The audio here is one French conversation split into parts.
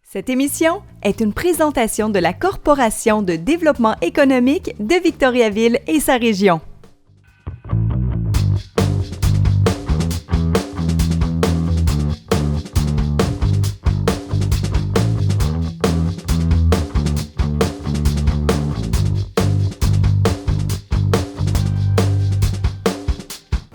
Cette émission est une présentation de la Corporation de développement économique de Victoriaville et sa région.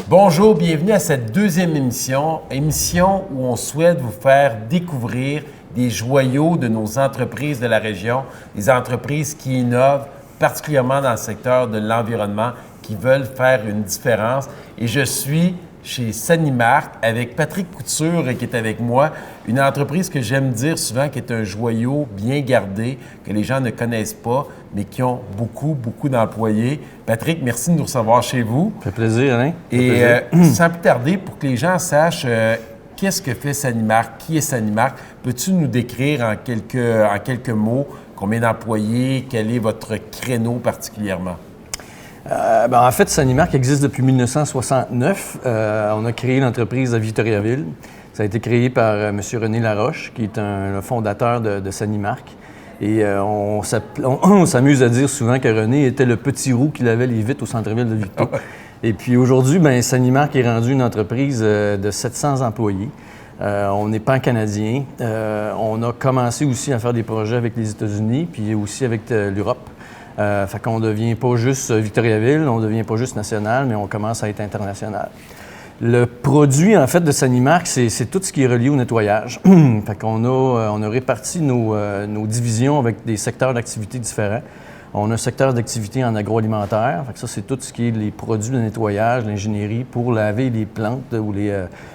Bonjour, bienvenue à cette deuxième émission où on souhaite vous faire découvrir des joyaux de nos entreprises de la région, des entreprises qui innovent, particulièrement dans le secteur de l'environnement, qui veulent faire une différence. Et je suis chez Sanimark avec Patrick Couture qui est avec moi, une entreprise que j'aime dire souvent qui est un joyau bien gardé, que les gens ne connaissent pas, mais qui ont beaucoup d'employés. Patrick, merci de nous recevoir chez vous. Ça fait plaisir, hein? Et sans plus tarder, pour que les gens sachent qu'est-ce que fait Sanimark, qui est Sanimark, peux-tu nous décrire en quelques mots combien d'employés, quel est votre créneau particulièrement? En fait, Sanimark existe depuis 1969. On a créé l'entreprise à Victoriaville. Ça a été créé par M. René Laroche, qui est le fondateur de Sanimark. Et on s'amuse à dire souvent que René était le petit roux qui lavait les vitres au centre-ville de Victo. Et puis aujourd'hui, Sanimark est rendu une entreprise de 700 employés. On est pan-canadien. On a commencé aussi à faire des projets avec les États-Unis, puis aussi avec l'Europe. Fait qu'on ne devient pas juste Victoriaville, on ne devient pas juste national, mais on commence à être international. Le produit, en fait, de Sanimark, c'est tout ce qui est relié au nettoyage. Fait qu'on on a réparti nos divisions avec des secteurs d'activité différents. On a un secteur d'activité en agroalimentaire. Fait que ça, c'est tout ce qui est les produits de nettoyage, l'ingénierie pour laver les plantes, ou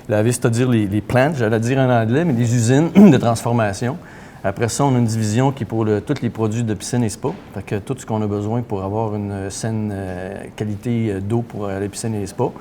laver, c'est-à-dire les plantes, j'allais dire en anglais, mais les usines de transformation. Après ça, on a une division qui est pour tous les produits de piscine et spa. Fait que tout ce qu'on a besoin pour avoir une saine qualité d'eau pour les piscines et les spas.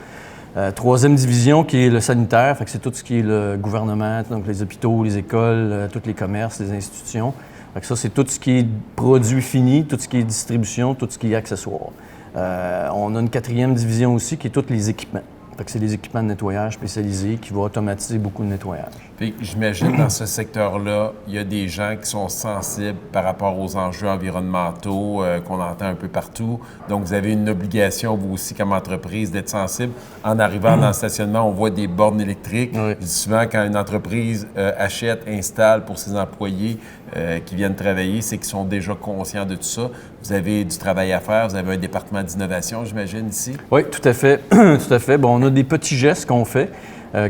Troisième division qui est le sanitaire. Fait que c'est tout ce qui est le gouvernement, donc les hôpitaux, les écoles, tous les commerces, les institutions. Fait que ça, c'est tout ce qui est produit fini, tout ce qui est distribution, tout ce qui est accessoires. On a une quatrième division aussi qui est tous les équipements. Fait que c'est des équipements de nettoyage spécialisés qui vont automatiser beaucoup de nettoyage. Puis, j'imagine dans ce secteur-là, il y a des gens qui sont sensibles par rapport aux enjeux environnementaux qu'on entend un peu partout. Donc, vous avez une obligation, vous aussi, comme entreprise, d'être sensible. En arrivant dans le stationnement, on voit des bornes électriques. Oui. Je dis souvent, quand une entreprise achète, installe pour ses employés qui viennent travailler, c'est qu'ils sont déjà conscients de tout ça. Vous avez du travail à faire, vous avez un département d'innovation, j'imagine, ici? Oui, tout à fait. Tout à fait. Bon, on a des petits gestes qu'on fait.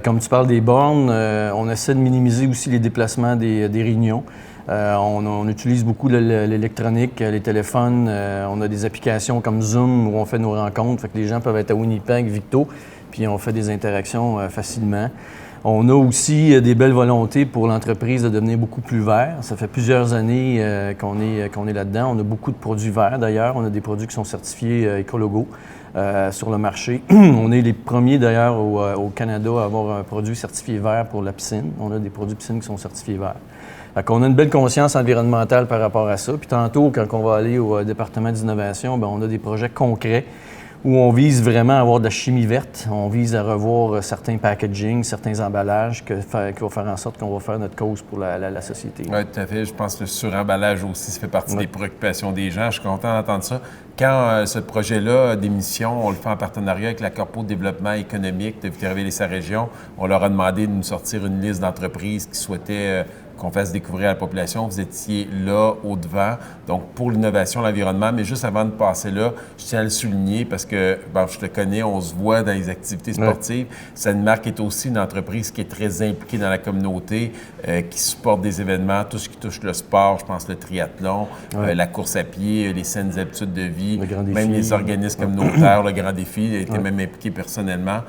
Comme tu parles des bornes, on essaie de minimiser aussi les déplacements des réunions. On utilise beaucoup l'électronique, les téléphones. On a des applications comme Zoom où on fait nos rencontres. Fait que les gens peuvent être à Winnipeg, Victo, puis on fait des interactions facilement. On a aussi des belles volontés pour l'entreprise de devenir beaucoup plus vert. Ça fait plusieurs années qu'on est là-dedans. On a beaucoup de produits verts d'ailleurs. On a des produits qui sont certifiés Écologo sur le marché. On est les premiers d'ailleurs au Canada à avoir un produit certifié vert pour la piscine. On a des produits piscine qui sont certifiés verts. Fait qu'on a une belle conscience environnementale par rapport à ça. Puis tantôt, quand on va aller au département d'innovation, on a des projets concrets où on vise vraiment à avoir de la chimie verte. On vise à revoir certains packaging, certains emballages qui vont faire en sorte qu'on va faire notre cause pour la société. Oui, tout à fait. Je pense que le suremballage aussi, ça fait partie des préoccupations des gens. Je suis content d'entendre ça. Quand ce projet-là d'émission, on le fait en partenariat avec la Corpo de développement économique de Victoriaville et sa région, on leur a demandé de nous sortir une liste d'entreprises qui souhaitaient qu'on fasse découvrir à la population. Vous étiez là, au-devant, donc pour l'innovation, l'environnement. Mais juste avant de passer là, je tiens à le souligner parce que, je te connais, on se voit dans les activités sportives. Oui. Sanimark est aussi une entreprise qui est très impliquée dans la communauté, qui supporte des événements, tout ce qui touche le sport, je pense le triathlon, la course à pied, les saines habitudes de vie, même les organismes communautaires, le Grand Défi, il a été même impliqué personnellement.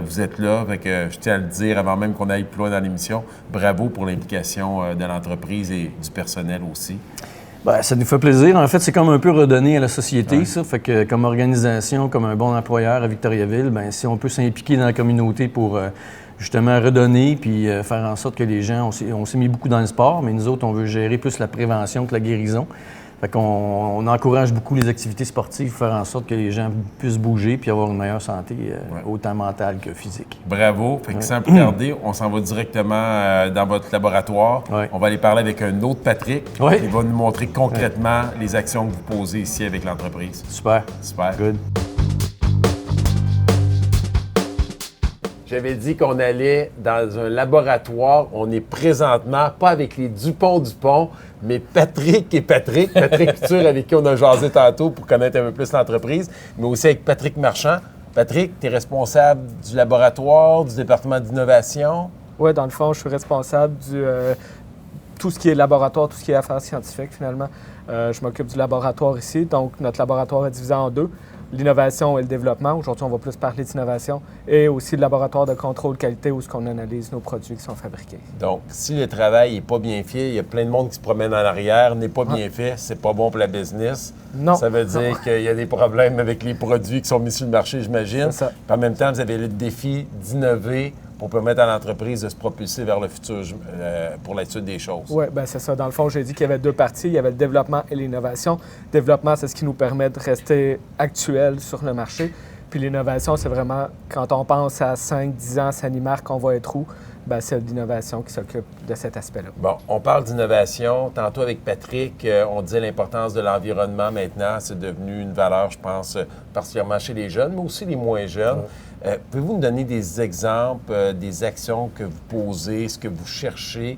Vous êtes là, fait que je tiens à le dire avant même qu'on aille plus loin dans l'émission. Bravo pour l'implication de l'entreprise et du personnel aussi. Bien, ça nous fait plaisir. En fait, c'est comme un peu redonner à la société, ça. Fait que comme organisation, comme un bon employeur à Victoriaville, bien, si on peut s'impliquer dans la communauté pour justement redonner puis faire en sorte que les gens, on s'est mis beaucoup dans le sport, mais nous autres, on veut gérer plus la prévention que la guérison. Fait qu'on encourage beaucoup les activités sportives, faire en sorte que les gens puissent bouger puis avoir une meilleure santé, autant mentale que physique. Bravo. Fait que sans plus tarder, on s'en va directement dans votre laboratoire. Ouais. On va aller parler avec un autre Patrick. Ouais. Il va nous montrer concrètement les actions que vous posez ici avec l'entreprise. Super. Super. Good. J'avais dit qu'on allait dans un laboratoire. On est présentement, pas avec les Dupont, mais Patrick et Patrick. Patrick Couture, avec qui on a jasé tantôt pour connaître un peu plus l'entreprise, mais aussi avec Patrick Marchand. Patrick, tu es responsable du laboratoire, du département d'innovation. Oui, dans le fond, je suis responsable du tout ce qui est laboratoire, tout ce qui est affaires scientifiques, finalement. Je m'occupe du laboratoire ici. Donc, notre laboratoire est divisé en deux. L'innovation et le développement. Aujourd'hui, on va plus parler d'innovation. Et aussi le laboratoire de contrôle qualité où on analyse nos produits qui sont fabriqués. Donc, si le travail n'est pas bien fait, il y a plein de monde qui se promène en arrière, n'est pas bien fait, c'est pas bon pour la business. Non. Ça veut dire qu'il y a des problèmes avec les produits qui sont mis sur le marché, j'imagine. C'est ça. Puis en même temps, vous avez le défi d'innover pour permettre à l'entreprise de se propulser vers le futur pour la suite des choses. Oui, bien c'est ça. Dans le fond, j'ai dit qu'il y avait deux parties. Il y avait le développement et l'innovation. Le développement, c'est ce qui nous permet de rester actuel sur le marché. Puis l'innovation, c'est vraiment, quand on pense à 5-10 ans, Sanimark, on va être où? Bien, c'est l'innovation qui s'occupe de cet aspect-là. Bon, on parle d'innovation. Tantôt avec Patrick, on disait l'importance de l'environnement maintenant. C'est devenu une valeur, je pense, particulièrement chez les jeunes, mais aussi les moins jeunes. Pouvez-vous nous donner des exemples, des actions que vous posez, ce que vous cherchez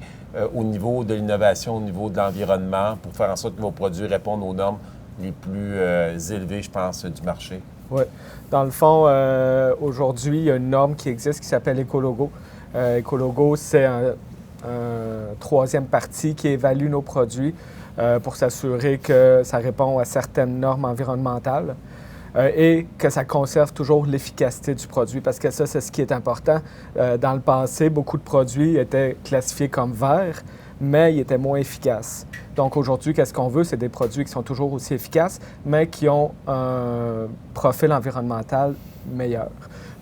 au niveau de l'innovation, au niveau de l'environnement, pour faire en sorte que vos produits répondent aux normes les plus élevées, je pense, du marché? Oui. Dans le fond, aujourd'hui, il y a une norme qui existe qui s'appelle Écologo. Écologo, c'est un troisième partie qui évalue nos produits pour s'assurer que ça répond à certaines normes environnementales. Et que ça conserve toujours l'efficacité du produit, parce que ça, c'est ce qui est important. Dans le passé, beaucoup de produits étaient classifiés comme verts, mais ils étaient moins efficaces. Donc aujourd'hui, qu'est-ce qu'on veut? C'est des produits qui sont toujours aussi efficaces, mais qui ont un profil environnemental meilleur.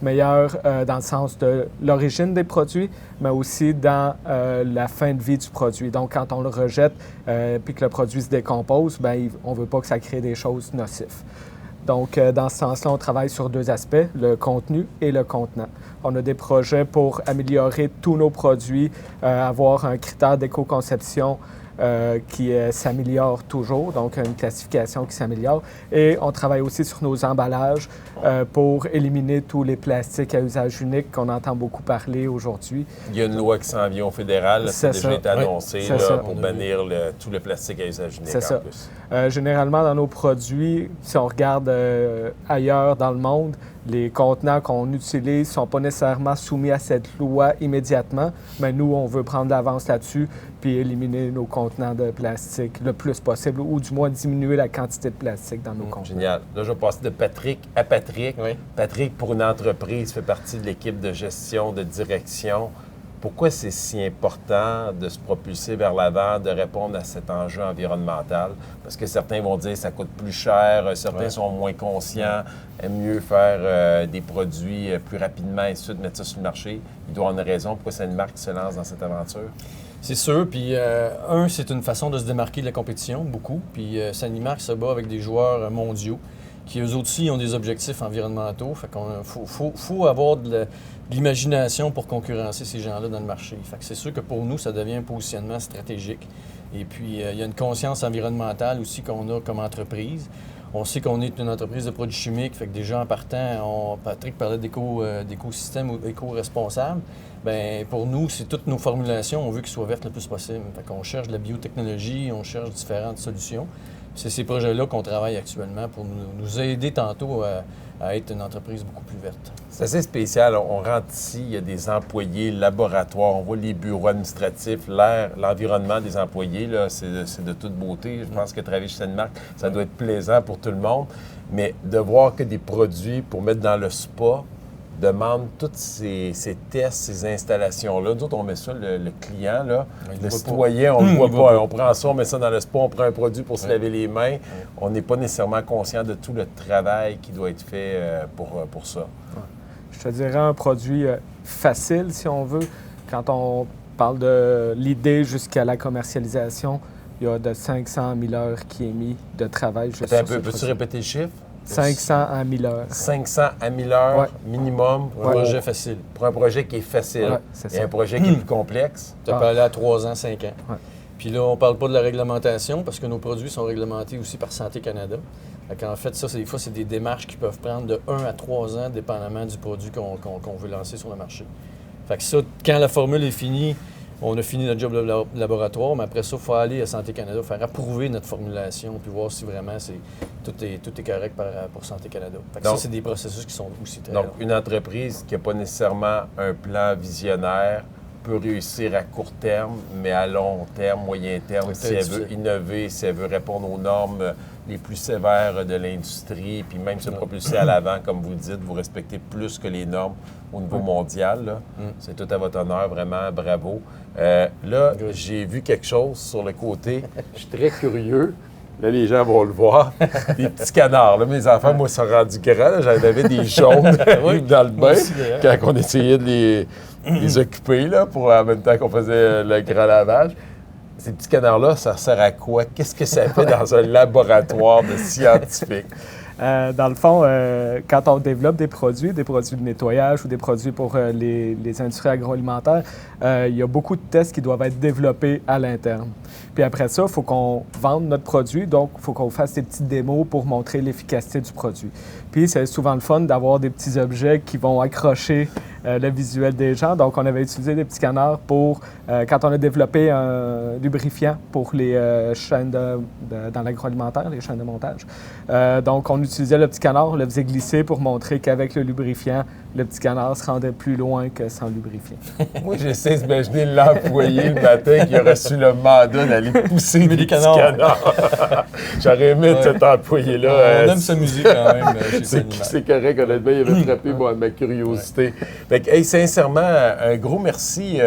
Meilleur dans le sens de l'origine des produits, mais aussi dans la fin de vie du produit. Donc, quand on le rejette puis que le produit se décompose, bien, on ne veut pas que ça crée des choses nocives. Donc, dans ce sens-là, on travaille sur deux aspects, le contenu et le contenant. On a des projets pour améliorer tous nos produits, avoir un critère d'éco-conception qui s'améliore toujours, donc une classification qui s'améliore. Et on travaille aussi sur nos emballages pour éliminer tous les plastiques à usage unique qu'on entend beaucoup parler aujourd'hui. Il y a une loi qui s'en vient au fédéral, ça a déjà été annoncé pour bannir tout le plastique à usage unique en plus. Généralement, dans nos produits, si on regarde ailleurs dans le monde, les contenants qu'on utilise ne sont pas nécessairement soumis à cette loi immédiatement, mais nous, on veut prendre l'avance là-dessus puis éliminer nos contenants de plastique le plus possible, ou du moins diminuer la quantité de plastique dans nos contenants. Génial. Là, je vais passer de Patrick à Patrick. Oui. Patrick, pour une entreprise, fait partie de l'équipe de gestion, de direction. Pourquoi c'est si important de se propulser vers l'avant, de répondre à cet enjeu environnemental? Parce que certains vont dire que ça coûte plus cher, certains sont moins conscients, aiment mieux faire des produits plus rapidement et ensuite mettre ça sur le marché. Il doit y avoir une raison pourquoi Sanimark se lance dans cette aventure. C'est sûr. Puis, c'est une façon de se démarquer de la compétition, beaucoup. Puis, Sanimark se bat avec des joueurs mondiaux qui, eux aussi, ont des objectifs environnementaux. Fait qu'on faut avoir de l'imagination pour concurrencer ces gens-là dans le marché. Fait que c'est sûr que pour nous, ça devient un positionnement stratégique. Et puis, il y a une conscience environnementale aussi qu'on a comme entreprise. On sait qu'on est une entreprise de produits chimiques, fait que déjà en partant, Patrick parlait d'écosystème ou éco-responsable. Bien, pour nous, c'est toutes nos formulations, on veut qu'elles soient vertes le plus possible. Fait qu'on cherche de la biotechnologie, on cherche différentes solutions. C'est ces projets-là qu'on travaille actuellement pour nous aider tantôt à être une entreprise beaucoup plus verte. C'est assez spécial. On rentre ici, il y a des employés, laboratoires, on voit les bureaux administratifs, l'air, l'environnement des employés, là, c'est de toute beauté. Je pense que travailler chez Sanimark, ça doit être plaisant pour tout le monde. Mais de voir que des produits pour mettre dans le spa demandent tous ces tests, ces installations-là. Nous autres, on met ça, le client, là, le citoyen, on ne le voit pas. On prend ça, on met ça dans le spa, on prend un produit pour se laver les mains. On n'est pas nécessairement conscient de tout le travail qui doit être fait pour ça. Je te dirais un produit facile, si on veut. Quand on parle de l'idée jusqu'à la commercialisation, il y a de 500 à 1000 heures qui est mis de travail juste Attends un sur peu, ce peux-tu projet. répéter le chiffre? 500 à 1000 heures. 500 à 1000 heures Ouais. minimum Pour un projet facile. pour un projet qui est facile. Ouais, c'est Et ça. un projet qui est plus complexe. Ça peut aller à 3 ans, 5 ans. Ouais. Puis là, on ne parle pas de la réglementation parce que nos produits sont réglementés aussi par Santé Canada. En fait, ça, des fois, c'est des démarches qui peuvent prendre de 1 à 3 ans, dépendamment du produit qu'on veut lancer sur le marché. Fait que ça, quand la formule est finie, on a fini notre job de laboratoire, mais après ça, il faut aller à Santé Canada, faire approuver notre formulation, puis voir si vraiment tout est correct pour Santé Canada. Fait que Donc- ça, c'est des processus qui sont aussi très Donc, longs. une entreprise qui n'a pas nécessairement un plan visionnaire peut réussir à court terme, mais à long terme, moyen terme, C'est si elle très veut difficile. innover, si elle veut répondre aux normes les plus sévères de l'industrie, puis même se propulser à l'avant, comme vous le dites, vous respectez plus que les normes au niveau mondial. Là. C'est tout à votre honneur, vraiment, bravo. Là, j'ai vu quelque chose sur le côté. Je suis très curieux. Là, les gens vont le voir. Des petits canards. Là, mes enfants, moi, sont rendus grands. là. J'en avais des jaunes dans le Moi bain aussi, d'ailleurs. quand on essayait de les occuper là, en même temps qu'on faisait le grand lavage. Ces petits canards-là, ça sert à quoi? Qu'est-ce que ça fait dans un laboratoire de scientifiques? Dans le fond, quand on développe des produits de nettoyage ou des produits pour les industries agroalimentaires, il y a beaucoup de tests qui doivent être développés à l'interne. Puis après ça, il faut qu'on vende notre produit, donc il faut qu'on fasse des petites démos pour montrer l'efficacité du produit. Puis c'est souvent le fun d'avoir des petits objets qui vont accrocher le visuel des gens. Donc on avait utilisé des petits canards pour, quand on a développé un lubrifiant pour les chaînes dans l'agroalimentaire, les chaînes de montage. Donc on utilisait le petit canard, on le faisait glisser pour montrer qu'avec le lubrifiant, le petit canard se rendait plus loin que sans lubrifiant. Moi, j'essaie d'imaginer l'employé le matin qui a reçu le mandat d'aller pousser des petits canards. J'aurais aimé être cet employé-là. On aime s'amuser quand même chez Sanimac. C'est correct, honnêtement, il avait frappé ma curiosité. Fait que, hey, sincèrement, un gros merci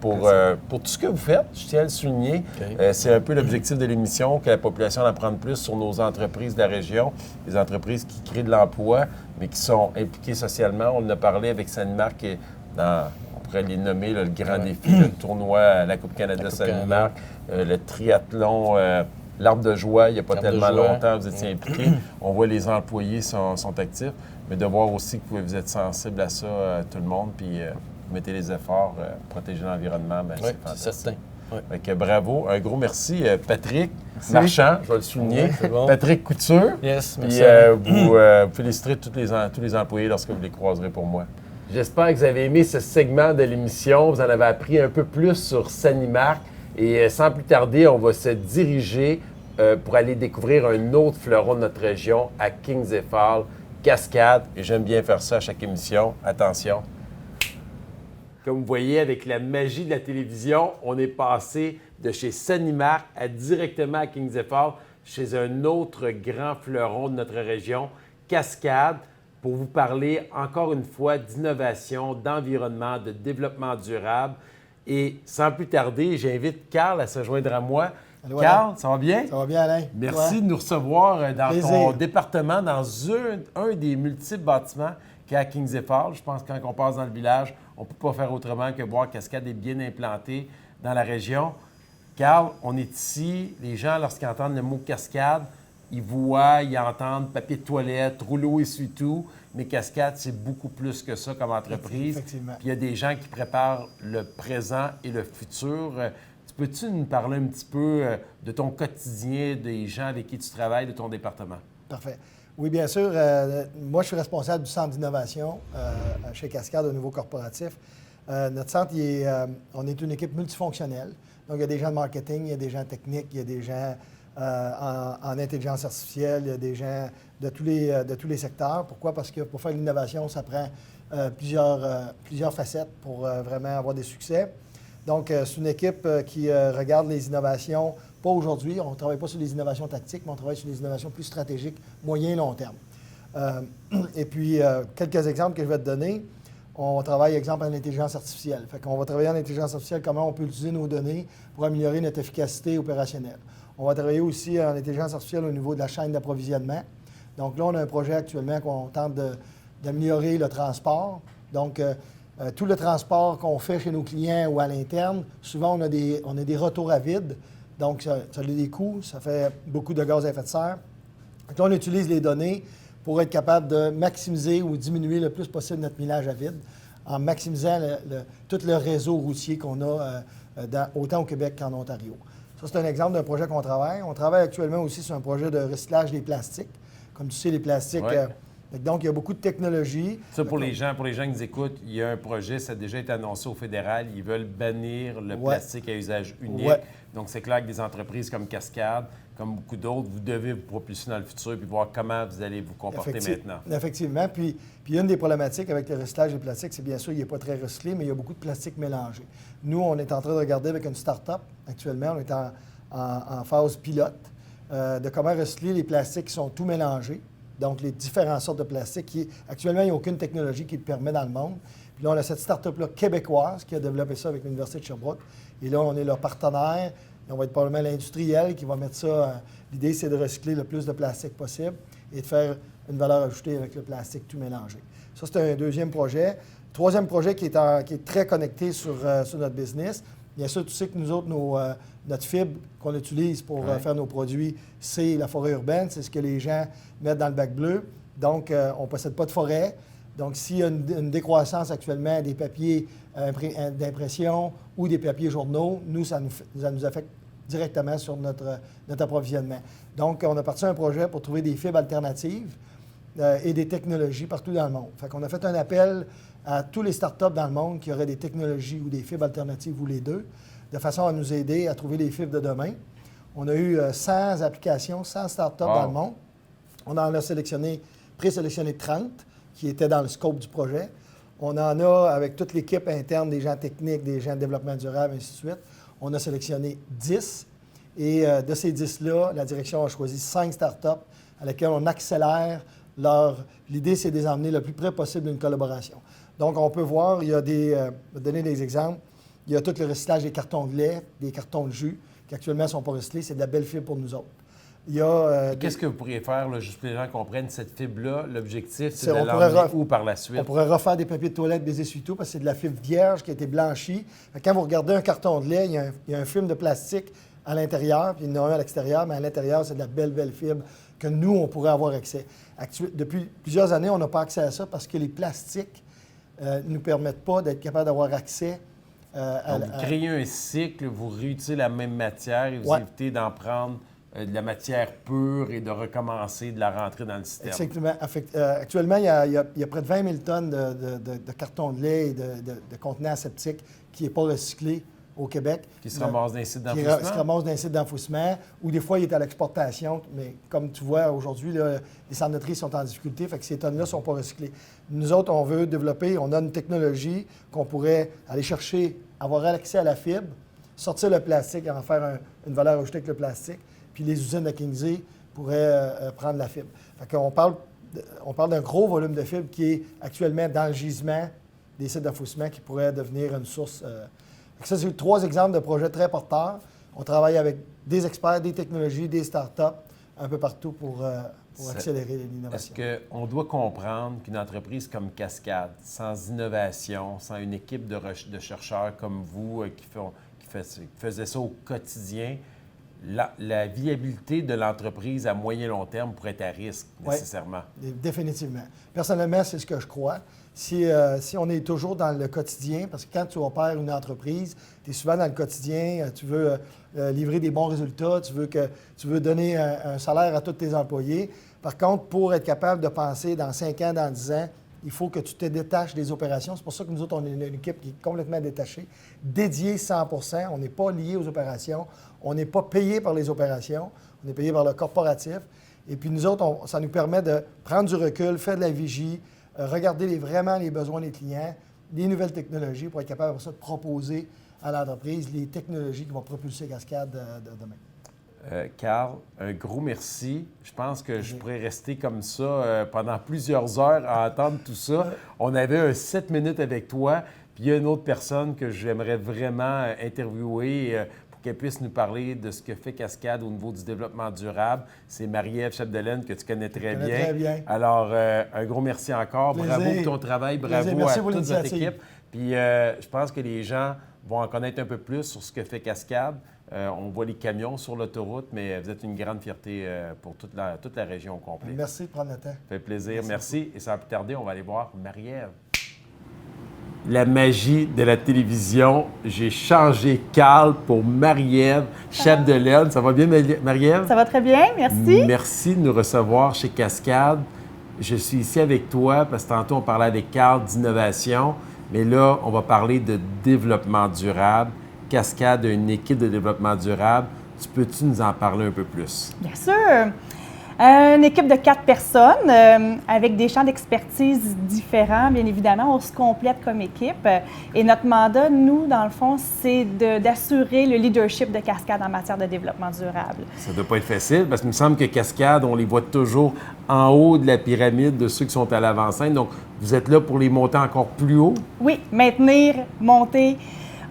pour tout ce que vous faites. Je tiens à le souligner. OK. C'est un peu l'objectif de l'émission, que la population en apprenne plus sur nos entreprises de la région, les entreprises qui créent de l'emploi, mais qui sont impliquées socialement. On en a parlé avec Sanimark, on pourrait les nommer là, le grand défi, le tournoi, la Coupe Canada Sanimark, le triathlon, l'Arbre de joie, il n'y a pas L'Arbre de tellement joie. longtemps, vous étiez impliqués. On voit les employés sont actifs, mais de voir aussi que vous êtes sensible à ça, tout le monde, puis vous mettez les efforts, protéger l'environnement, bien, Oui, c'est c'est fantastique. certain. Ouais. Fait que bravo, un gros merci. Patrick Marchand, je vais le souligner. Ouais, c'est bon. Patrick Couture. Yes, Puis merci. vous féliciterez tous les employés lorsque vous les croiserez pour moi. J'espère que vous avez aimé ce segment de l'émission. Vous en avez appris un peu plus sur Sanimark. Et sans plus tarder, on va se diriger pour aller découvrir un autre fleuron de notre région à Kings et Falls, Cascade. Et j'aime bien faire ça à chaque émission. Attention. Comme vous voyez, avec la magie de la télévision, on est passé de chez Sanimark à directement à Kings et Falls, chez un autre grand fleuron de notre région, Cascade, pour vous parler encore une fois d'innovation, d'environnement, de développement durable. Et sans plus tarder, j'invite Carl à se joindre à moi. Allô, Carl, Alain. ça va bien? Ça va bien, Alain? Merci Toi? de nous recevoir dans Plaisir. ton département, dans un des multiples bâtiments qu'il y a à Kings et Falls. Je pense que quand on passe dans le village, on ne peut pas faire autrement que voir Cascade est bien implantée dans la région. Carl, on est ici. Les gens, lorsqu'ils entendent le mot Cascade, ils voient, ils entendent papier de toilette, rouleau essuie-tout. Mais Cascade, c'est beaucoup plus que ça comme entreprise. Effectivement. Puis il y a des gens qui préparent le présent et le futur. Peux-tu nous parler un petit peu de ton quotidien, des gens avec qui tu travailles, de ton département? Parfait. Oui, bien sûr. Moi, je suis responsable du centre d'innovation chez Cascade au niveau corporatif. Notre centre, on est une équipe multifonctionnelle. Donc, il y a des gens de marketing, il y a des gens techniques, il y a des gens en intelligence artificielle, il y a des gens de tous les secteurs. Pourquoi? Parce que pour faire de l'innovation, ça prend plusieurs facettes pour vraiment avoir des succès. Donc, c'est une équipe qui regarde les innovations, pas aujourd'hui, on ne travaille pas sur les innovations tactiques, mais on travaille sur les innovations plus stratégiques, moyen et long terme. Et puis, quelques exemples que je vais te donner. On travaille, exemple, en intelligence artificielle. Fait qu'on va travailler en intelligence artificielle, comment on peut utiliser nos données pour améliorer notre efficacité opérationnelle. On va travailler aussi en intelligence artificielle au niveau de la chaîne d'approvisionnement. Donc là, on a un projet actuellement qu'on tente d'améliorer le transport. Donc, tout le transport qu'on fait chez nos clients ou à l'interne, souvent, on a des retours à vide. Donc, ça a des coûts, ça fait beaucoup de gaz à effet de serre. Donc, là, on utilise les données pour être capable de maximiser ou diminuer le plus possible notre millage à vide en maximisant tout le réseau routier qu'on a autant au Québec qu'en Ontario. Ça, c'est un exemple d'un projet qu'on travaille. On travaille actuellement aussi sur un projet de recyclage des plastiques. Comme tu sais, les plastiques... donc, il y a beaucoup de technologies. Ça, pour les gens qui nous écoutent, il y a un projet, ça a déjà été annoncé au fédéral. Ils veulent bannir le plastique à usage unique. Donc, c'est clair que des entreprises comme Cascade, comme beaucoup d'autres, vous devez vous propulser dans le futur puis voir comment vous allez vous comporter maintenant. Effectivement. Puis, une des problématiques avec le recyclage des plastiques, c'est bien sûr qu'il n'est pas très recyclé, mais il y a beaucoup de plastique mélangé. Nous, on est en train de regarder avec une start-up actuellement, on est en phase pilote de comment recycler les plastiques qui sont tout mélangés. Donc, les différentes sortes de plastiques. Actuellement, il n'y a aucune technologie qui le permet dans le monde. Puis là, on a cette start-up-là québécoise qui a développé ça avec l'Université de Sherbrooke. Et là, on est leur partenaire. Et on va être probablement l'industriel qui va mettre ça. L'idée, c'est de recycler le plus de plastique possible et de faire une valeur ajoutée avec le plastique tout mélangé. Ça, c'est un deuxième projet. Troisième projet qui est très connecté sur notre business. Bien sûr, tu sais que nous autres, notre fibre qu'on utilise pour faire nos produits, c'est la forêt urbaine. C'est ce que les gens mettent dans le bac bleu. Donc, on ne possède pas de forêt. Donc, s'il y a une décroissance actuellement des papiers d'impression ou des papiers journaux, ça nous affecte directement sur notre approvisionnement. Donc, on a parti un projet pour trouver des fibres alternatives et des technologies partout dans le monde. Fait qu'on a fait un appel à tous les startups dans le monde qui auraient des technologies ou des fibres alternatives ou les deux, de façon à nous aider à trouver les fibres de demain. On a eu 100 applications, 100 startups dans le monde. On en a présélectionné 30 qui étaient dans le scope du projet. On en a, avec toute l'équipe interne, des gens techniques, des gens de développement durable, ainsi de suite. On a sélectionné 10. Et de ces 10-là, la direction a choisi 5 startups à lesquelles on accélère l'idée, c'est de les emmener le plus près possible d'une collaboration. Donc, on peut voir, il y a je vais donner des exemples. Il y a tout le recyclage des cartons de lait, des cartons de jus, qui actuellement ne sont pas recyclés. C'est de la belle fibre pour nous autres. Il y a... Qu'est-ce que vous pourriez faire, là, juste pour que les gens comprennent cette fibre-là? L'objectif, c'est de l'emmener où par la suite? On pourrait refaire des papiers de toilette, des essuie-tout, parce que c'est de la fibre vierge qui a été blanchie. Quand vous regardez un carton de lait, il y a un film de plastique à l'intérieur, puis il y en a un à l'extérieur, mais à l'intérieur, c'est de la belle fibre que nous, on pourrait avoir accès. Depuis plusieurs années, on n'a pas accès à ça parce que les plastiques ne nous permettent pas d'être capables d'avoir accès Donc, vous créez un cycle, vous réutilisez la même matière et vous évitez d'en prendre de la matière pure et de recommencer de la rentrer dans le système. Exactement. Actuellement, il y a près de 20 000 tonnes de cartons de lait et de contenants aseptiques qui n'est pas recyclé au Québec. Qui se ramassent dans les sites d'enfouissement? Qui se ramassent dans les sites d'enfouissement, ou des fois, il est à l'exportation. Mais comme tu vois, aujourd'hui, les centres de tri sont en difficulté, fait que ces tonnes-là ne sont pas recyclées. Nous autres, on veut développer, on a une technologie qu'on pourrait aller chercher, avoir accès à la fibre, sortir le plastique et en faire une valeur ajoutée avec le plastique, puis les usines de Kingsey pourraient prendre la fibre. Fait qu'on parle d'un gros volume de fibres qui est actuellement dans le gisement des sites d'enfouissement qui pourrait devenir une source... Ça, c'est 3 exemples de projets très porteurs. On travaille avec des experts, des technologies, des startups, un peu partout pour accélérer l'innovation. Est-ce qu'on doit comprendre qu'une entreprise comme Cascade, sans innovation, sans une équipe de chercheurs comme vous qui faisaient ça au quotidien, la viabilité de l'entreprise à moyen long terme pourrait être à risque, nécessairement? Oui, définitivement. Personnellement, c'est ce que je crois. Si on est toujours dans le quotidien, parce que quand tu opères une entreprise, tu es souvent dans le quotidien, tu veux livrer des bons résultats, tu veux donner un salaire à tous tes employés. Par contre, pour être capable de penser dans 5 ans, dans 10 ans, il faut que tu te détaches des opérations. C'est pour ça que nous autres, on est une équipe qui est complètement détachée, dédiée 100 %. On n'est pas lié aux opérations. On n'est pas payé par les opérations. On est payé par le corporatif. Et puis nous autres, ça nous permet de prendre du recul, faire de la vigie, regarder vraiment les besoins des clients, des nouvelles technologies pour être capable après ça, de proposer à l'entreprise les technologies qui vont propulser Cascade de demain. Carl, un gros merci. Je pense que je pourrais rester comme ça pendant plusieurs heures à entendre tout ça. On avait 7 minutes avec toi, puis il y a une autre personne que j'aimerais vraiment interviewer pour qu'elle puisse nous parler de ce que fait Cascade au niveau du développement durable. C'est Marie-Ève Chapdelaine, que tu connais très bien. Très bien. Alors, un gros merci encore. Plaisir. Bravo pour ton travail. Bravo Merci à pour toute votre l'initiative. équipe. Puis je pense que les gens vont en connaître un peu plus sur ce que fait Cascade. On voit les camions sur l'autoroute, mais vous êtes une grande fierté pour toute la région au complet. Merci de prendre le temps. Ça fait plaisir. Merci. Et sans plus tarder, on va aller voir Marie-Ève. La magie de la télévision. J'ai changé Carl pour Marie-Ève, chef de l'aile. Ça va bien, Marie-Ève? Ça va très bien, merci. Merci de nous recevoir chez Cascade. Je suis ici avec toi parce que tantôt, on parlait avec Carl d'innovation, mais là, on va parler de développement durable. Cascade a une équipe de développement durable. Peux-tu nous en parler un peu plus? Bien sûr. Une équipe de 4 personnes avec des champs d'expertise différents, bien évidemment. On se complète comme équipe. Et notre mandat, nous, dans le fond, c'est d'assurer le leadership de Cascade en matière de développement durable. Ça ne doit pas être facile parce qu'il me semble que Cascade, on les voit toujours en haut de la pyramide de ceux qui sont à l'avant-scène. Donc, vous êtes là pour les monter encore plus haut? Oui, maintenir, monter.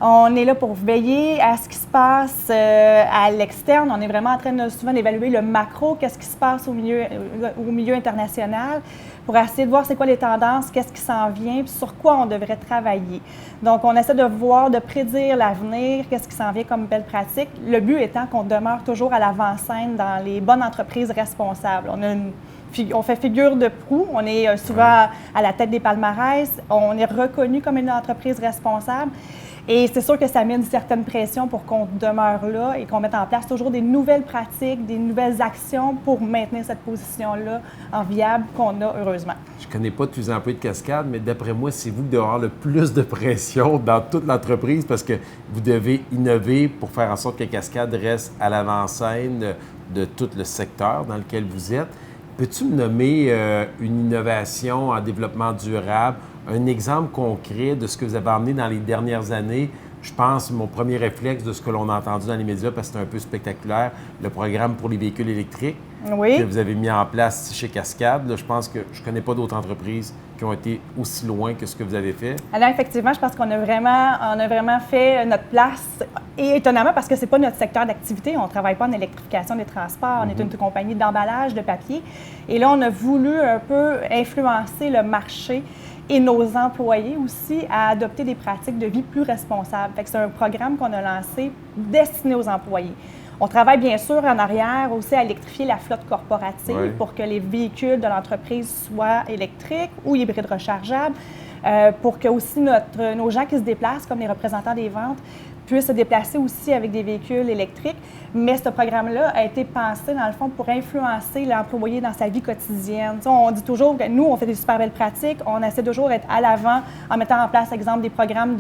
On est là pour veiller à ce qui se passe à l'externe. On est vraiment en train souvent d'évaluer le macro, qu'est-ce qui se passe au milieu international, pour essayer de voir c'est quoi les tendances, qu'est-ce qui s'en vient, puis sur quoi on devrait travailler. Donc, on essaie de voir, de prédire l'avenir, qu'est-ce qui s'en vient comme belle pratique. Le but étant qu'on demeure toujours à l'avant-scène dans les bonnes entreprises responsables. On fait figure de proue, on est souvent à la tête des palmarès, on est reconnu comme une entreprise responsable. Et c'est sûr que ça met une certaine pression pour qu'on demeure là et qu'on mette en place toujours des nouvelles pratiques, des nouvelles actions pour maintenir cette position-là enviable qu'on a heureusement. Je ne connais pas tous les employés de Cascade, mais d'après moi, c'est vous qui devez avoir le plus de pression dans toute l'entreprise parce que vous devez innover pour faire en sorte que Cascade reste à l'avant-scène de tout le secteur dans lequel vous êtes. Peux-tu me nommer une innovation en développement durable, un exemple concret de ce que vous avez emmené dans les dernières années? Je pense, mon premier réflexe de ce que l'on a entendu dans les médias, parce que c'est un peu spectaculaire, le programme pour les véhicules électriques que vous avez mis en place chez Cascade. Là, je pense que je ne connais pas d'autres entreprises qui ont été aussi loin que ce que vous avez fait. Alors, effectivement, je pense qu'on a vraiment fait notre place. Et étonnamment, parce que ce n'est pas notre secteur d'activité, on ne travaille pas en électrification des transports, on est une compagnie d'emballage de papier. Et là, on a voulu un peu influencer le marché et nos employés aussi à adopter des pratiques de vie plus responsables. Fait que c'est un programme qu'on a lancé destiné aux employés. On travaille bien sûr en arrière aussi à électrifier la flotte corporative pour que les véhicules de l'entreprise soient électriques ou hybrides rechargeables, pour que aussi nos gens qui se déplacent, comme les représentants des ventes, puissent se déplacer aussi avec des véhicules électriques. Mais ce programme-là a été pensé, dans le fond, pour influencer l'employé dans sa vie quotidienne. T'sais, on dit toujours que nous, on fait des super belles pratiques. On essaie toujours d'être à l'avant en mettant en place, par exemple, des programmes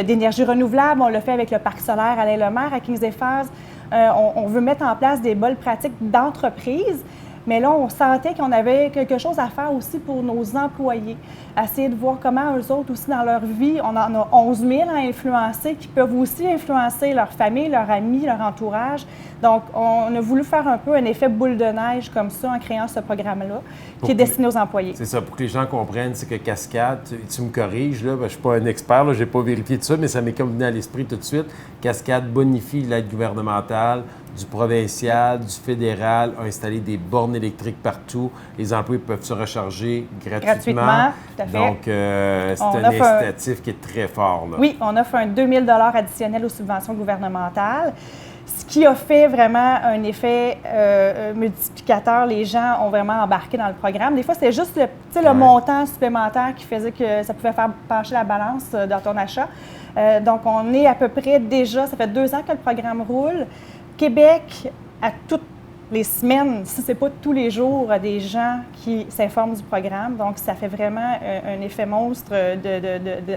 d'énergie renouvelable. On le fait avec le parc solaire à l'Aile-Lemaire, à Kings Phase. On veut mettre en place des bonnes pratiques d'entreprise. Mais là, on sentait qu'on avait quelque chose à faire aussi pour nos employés. Essayer de voir comment eux autres aussi dans leur vie, on en a 11 000 à influencer, qui peuvent aussi influencer leur famille, leurs amis, leur entourage. Donc, on a voulu faire un peu un effet boule de neige comme ça en créant ce programme-là, qui est destiné aux employés. C'est ça, pour que les gens comprennent, c'est que Cascade, tu me corriges, là, je ne suis pas un expert, je n'ai pas vérifié tout ça, mais ça m'est comme venu à l'esprit tout de suite. Cascade bonifie l'aide gouvernementale, du provincial, du fédéral, a installé des bornes électriques partout. Les employés peuvent se recharger gratuitement. Tout à fait. Donc, c'est un incitatif qui est très fort. Là. Oui, on offre un 2 000 additionnel aux subventions gouvernementales, ce qui a fait vraiment un effet multiplicateur. Les gens ont vraiment embarqué dans le programme. Des fois, c'est juste le montant supplémentaire qui faisait que ça pouvait faire pencher la balance dans ton achat. Donc, on est à peu près déjà, ça fait 2 ans que le programme roule. Québec, à toutes les semaines, si ce n'est pas tous les jours, des gens qui s'informent du programme. Donc, ça fait vraiment un effet monstre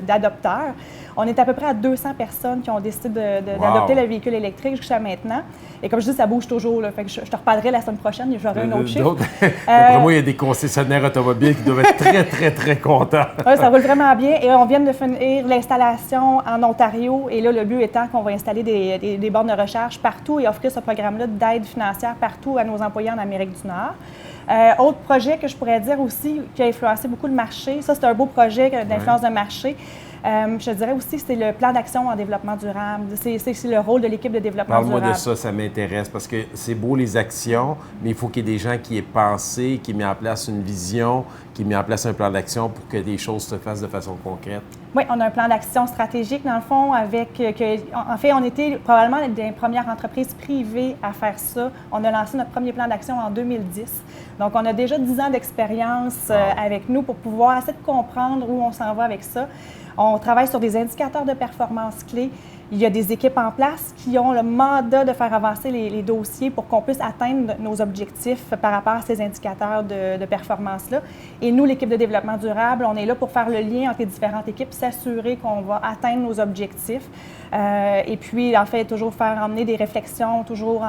d'adopteurs. On est à peu près à 200 personnes qui ont décidé d'adopter le véhicule électrique jusqu'à maintenant. Et comme je dis, ça bouge toujours. Là. Fait que je te reparlerai la semaine prochaine et j'aurai un autre chiffre. Après moi, il y a des concessionnaires automobiles qui doivent être très, très, très contents. Oui, ça roule vraiment bien. Et on vient de finir l'installation en Ontario. Et là, le but étant qu'on va installer des bornes de recharge partout et offrir ce programme-là d'aide financière partout à nos employés en Amérique du Nord. Autre projet que je pourrais dire aussi qui a influencé beaucoup le marché, ça c'est un beau projet d'influence de marché. Je dirais aussi que c'est le plan d'action en développement durable. C'est le rôle de l'équipe de développement durable. Parle-moi de ça, ça m'intéresse, parce que c'est beau les actions, mais il faut qu'il y ait des gens qui aient pensé, qui aient mis en place une vision, qui aient mis en place un plan d'action pour que des choses se fassent de façon concrète. Oui, on a un plan d'action stratégique, dans le fond, en fait, on était probablement des premières entreprises privées à faire ça. On a lancé notre premier plan d'action en 2010. Donc, on a déjà 10 ans d'expérience avec nous pour pouvoir essayer de comprendre où on s'en va avec ça. On travaille sur des indicateurs de performance clés. Il y a des équipes en place qui ont le mandat de faire avancer les dossiers pour qu'on puisse atteindre nos objectifs par rapport à ces indicateurs de performance-là. Et nous, l'équipe de développement durable, on est là pour faire le lien entre les différentes équipes, s'assurer qu'on va atteindre nos objectifs. Et puis, en fait, toujours faire emmener des réflexions, toujours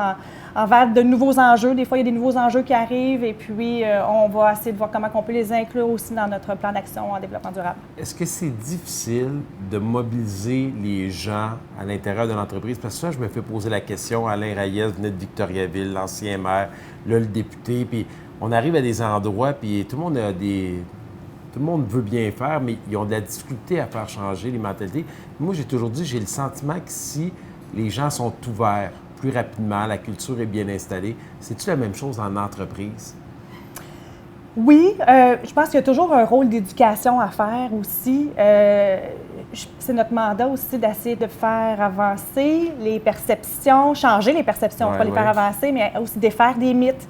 envers de nouveaux enjeux. Des fois, il y a des nouveaux enjeux qui arrivent et puis on va essayer de voir comment on peut les inclure aussi dans notre plan d'action en développement durable. Est-ce que c'est difficile de mobiliser les gens à l'intérieur de l'entreprise? Parce que ça, je me fais poser la question. Alain Reyes venait de Victoriaville, l'ancien maire, là, le député. Puis on arrive à des endroits, puis tout le monde veut bien faire, mais ils ont de la difficulté à faire changer les mentalités. Moi, j'ai toujours dit, j'ai le sentiment que si les gens sont ouverts plus rapidement, la culture est bien installée, c'est-tu la même chose en entreprise? Oui, je pense qu'il y a toujours un rôle d'éducation à faire aussi. C'est notre mandat aussi d'essayer de faire avancer les perceptions, changer les perceptions, pas les faire avancer, mais aussi défaire des mythes.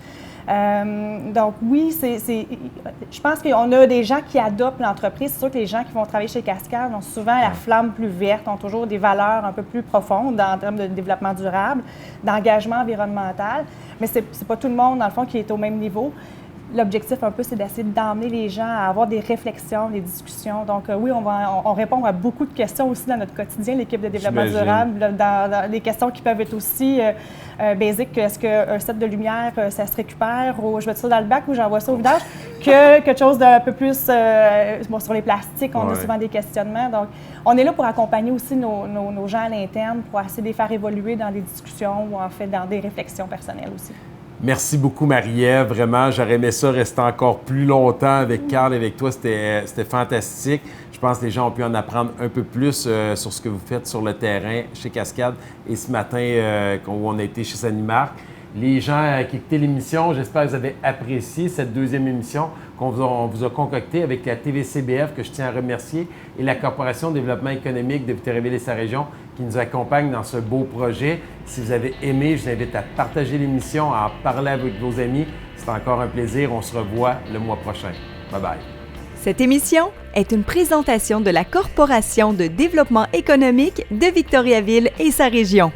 Donc oui, je pense qu'on a des gens qui adoptent l'entreprise. C'est sûr que les gens qui vont travailler chez Cascade ont souvent la flamme plus verte, ont toujours des valeurs un peu plus profondes en termes de développement durable, d'engagement environnemental. Mais c'est pas tout le monde, dans le fond, qui est au même niveau. L'objectif, un peu, c'est d'essayer d'emmener les gens à avoir des réflexions, des discussions. Donc, oui, on répond à beaucoup de questions aussi dans notre quotidien, l'équipe de développement durable, dans des questions qui peuvent être aussi basiques. Est-ce qu'un set de lumière, ça se récupère ou je mets ça dans le bac ou j'envoie ça au vidange? Que quelque chose d'un peu plus sur les plastiques, on a souvent des questionnements. Donc, on est là pour accompagner aussi nos gens à l'interne, pour essayer de les faire évoluer dans des discussions ou en fait dans des réflexions personnelles aussi. Merci beaucoup, Marie-Ève. Vraiment, j'aurais aimé ça rester encore plus longtemps avec Carl et avec toi. C'était fantastique. Je pense que les gens ont pu en apprendre un peu plus sur ce que vous faites sur le terrain chez Cascade et ce matin où on a été chez Sanimark. Les gens qui écoutaient l'émission, j'espère que vous avez apprécié cette deuxième émission qu'on vous a concoctée avec la TVCBF, que je tiens à remercier, et la Corporation de développement économique de Victoriaville et sa région qui nous accompagne dans ce beau projet. Si vous avez aimé, je vous invite à partager l'émission, à en parler avec vos amis. C'est encore un plaisir. On se revoit le mois prochain. Bye-bye. Cette émission est une présentation de la Corporation de développement économique de Victoriaville et sa région.